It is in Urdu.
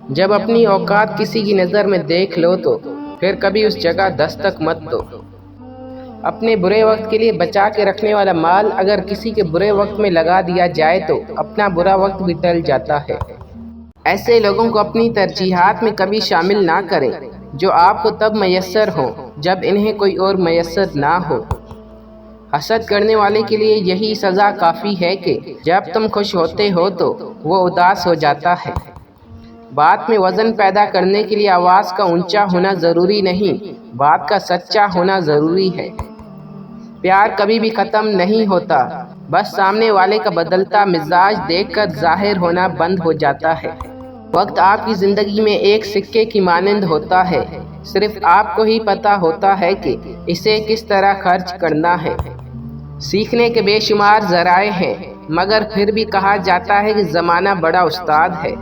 جب اپنی اوقات کسی کی نظر میں دیکھ لو تو پھر کبھی اس جگہ دستک مت دو۔ اپنے برے وقت کے لیے بچا کے رکھنے والا مال اگر کسی کے برے وقت میں لگا دیا جائے تو اپنا برا وقت بھی ٹل جاتا ہے۔ ایسے لوگوں کو اپنی ترجیحات میں کبھی شامل نہ کریں جو آپ کو تب میسر ہوں جب انہیں کوئی اور میسر نہ ہو۔ حسد کرنے والے کے لیے یہی سزا کافی ہے کہ جب تم خوش ہوتے ہو تو وہ اداس ہو جاتا ہے۔ بات میں وزن پیدا کرنے کے لیے آواز کا اونچا ہونا ضروری نہیں، بات کا سچا ہونا ضروری ہے۔ پیار کبھی بھی ختم نہیں ہوتا، بس سامنے والے کا بدلتا مزاج دیکھ کر ظاہر ہونا بند ہو جاتا ہے۔ وقت آپ کی زندگی میں ایک سکے کی مانند ہوتا ہے، صرف آپ کو ہی پتہ ہوتا ہے کہ اسے کس طرح خرچ کرنا ہے۔ سیکھنے کے بے شمار ذرائع ہیں، مگر پھر بھی کہا جاتا ہے کہ زمانہ بڑا استاد ہے۔